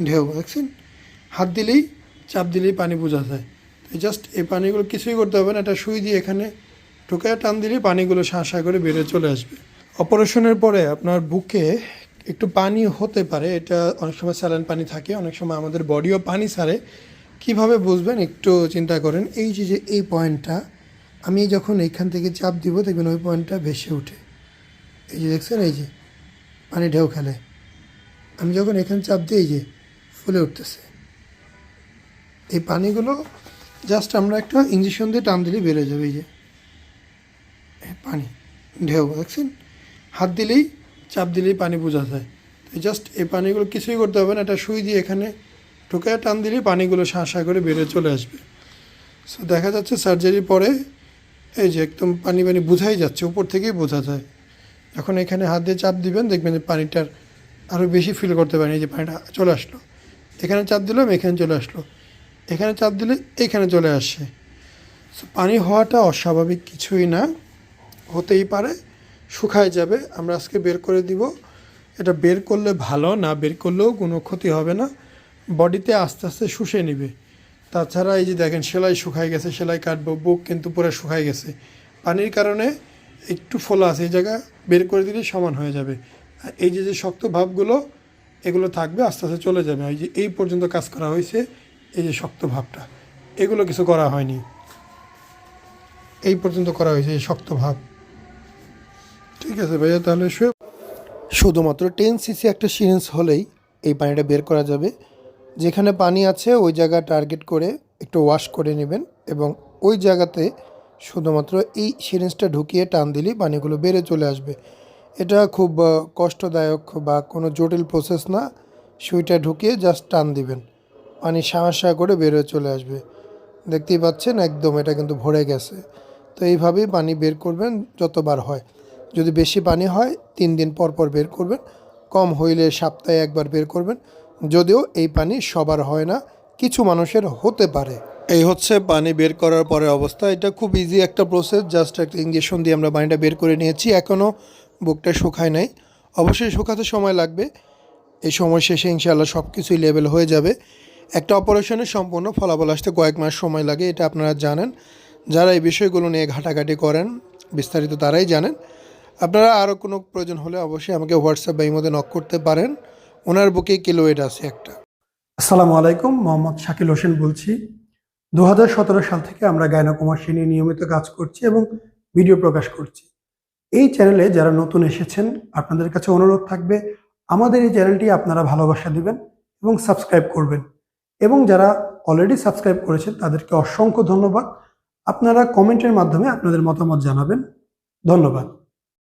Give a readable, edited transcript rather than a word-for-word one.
ঢেউ দেখছেন, হাত দিলেই চাপ দিলেই পানি বোঝা যায়। তো জাস্ট এই পানিগুলো কিছুই করতে হবে না, এটা সুই দিয়ে এখানে ঢুকে টান দিলেই পানিগুলো শাঁ করে বেরিয়ে চলে আসবে। অপারেশনের পরে আপনার বুকে একটু পানি হতে পারে, এটা অনেক সময় স্যালাইন পানি থাকে, অনেক সময় আমাদের বডিও পানি ছাড়ে। কিভাবে বুঝবেন একটু চিন্তা করেন। এই যে এই পয়েন্টটা আমি যখন এইখান থেকে চাপ দিব দেখবেন ওই পয়েন্টটা ভেসে ওঠে। এই যে দেখছেন, এই যে পানি ঢেউ খেলে, আমি যখন এখানে চাপ দিই এই যে ফুলে উঠতেছে। এই পানিগুলো জাস্ট আমরা একটা ইঞ্জেকশন দিয়ে টান দিলেই বেড়ে যাবে। এই যে পানি ঢেউ দেখছেন, হাত দিলেই চাপ দিলেই পানি বোঝা যায়। তো জাস্ট এই পানিগুলো কিছুই করতে হবে না, এটা সুই দিয়ে এখানে ঢুকে টান দিলেই পানিগুলো শাঁ করে বেরিয়ে চলে আসবে। সো দেখা যাচ্ছে সার্জারির পরে এই যে একদম পানি বোঝাই যাচ্ছে, উপর থেকেই বোঝা যায়। এখন এখানে হাত দিয়ে চাপ দিবেন দেখবেন যে পানিটার আরও বেশি ফিল করতে পারেন। এই যে পানিটা চলে আসলো, এখানে চাপ দিলাম এখানে চলে আসলো, এখানে চাপ দিলে এখানে চলে আসে। সো পানি হওয়াটা অস্বাভাবিক কিছুই না, হতেই পারে, শুকায় যাবে। আমরা আজকে বের করে দিব। এটা বের করলে ভালো, না বের করলেও কোনো ক্ষতি হবে না, বডিতে আস্তে আস্তে শুষে নিবে। তাছাড়া এই যে দেখেন সেলাই শুকায় গেছে, সেলাই কাটবো, বুক কিন্তু পুরো শুকায় গেছে, পানির কারণে একটু ফোলা আছে, এই জায়গা বের করে দিলে সমান হয়ে যাবে। আর এই যে শক্ত ভাবগুলো এগুলো থাকবে, আস্তে আস্তে চলে যাবে। এই যে এই পর্যন্ত কাজ করা হয়েছে, এই যে শক্ত ভাবটা, এগুলো কিছু করা হয়নি, এই পর্যন্ত করা হয়েছে এই শক্ত ভাব। ঠিক আছে ভাইয়া, তাহলে শুধুমাত্র 10 সিসি একটা সিরিঞ্জ হলেই এই পানিটা বের করা যাবে। যেখানে পানি আছে ওই জায়গা টার্গেট করে একটু ওয়াশ করে নেবেন এবং ওই জায়গাতে শুধুমাত্র এই সিরিঞ্জটা ঢুকিয়ে টান দিলেই পানিগুলো বেড়ে চলে আসবে। এটা খুব কষ্টদায়ক বা কোনো জটিল প্রসেস না, সুইটা ঢুকিয়ে জাস্ট টান দিবেন, পানি শাঁ করে বেরোয় চলে আসবে। দেখতেই পাচ্ছেন একদম এটা কিন্তু ভরে গেছে। তো এইভাবেই পানি বের করবেন যতবার হয়। যদি বেশি পানি হয় 3 দিন পর পর বের করবেন, কম হইলে সপ্তাহে একবার বের করবেন। যদিও এই পানি সবার হয় না, কিছু মানুষের হতে পারে। এই হচ্ছে পানি বের করার পরে অবস্থা। এটা খুব ইজি একটা প্রসেস, জাস্ট একটা ইঞ্জেকশন দিয়ে আমরা পানিটা বের করে নিয়েছি। এখনও বুকটা শুকায় নাই, অবশ্যই শুকাতে সময় লাগবে। এই সময় শেষে ইনশাআল্লাহ সব কিছুই লেভেল হয়ে যাবে। একটা অপারেশনের সম্পূর্ণ ফলাফল আসতে কয়েক মাস সময় লাগে, এটা আপনারা জানেন। যারা এই বিষয়গুলো নিয়ে ঘাটাঘাটি করেন বিস্তারিত তারাই জানেন। আপনারা আরও কোনো প্রয়োজন হলে অবশ্যই আমাকে হোয়াটসঅ্যাপ বা ইমোতে নক করতে পারেন। ওনার বুকে কিলোয়েড আছে একটা। আসসালামু আলাইকুম, মোহাম্মদ শাকিল হোসেন বলছি। 2017 সাল থেকে আমরা গাইনোকমার্সি নিয়ে নিয়মিত কাজ করছি এবং ভিডিও প্রকাশ করছি। এই চ্যানেলে যারা নতুন এসেছেন আপনাদের কাছে অনুরোধ থাকবে আমাদের এই চ্যানেলটি আপনারা ভালোবাসা দিবেন এবং সাবস্ক্রাইব করবেন। এবং যারা অলরেডি সাবস্ক্রাইব করেছেন তাদেরকে অসংখ্য ধন্যবাদ। আপনারা কমেন্টের মাধ্যমে আপনাদের মতামত জানাবেন। ধন্যবাদ।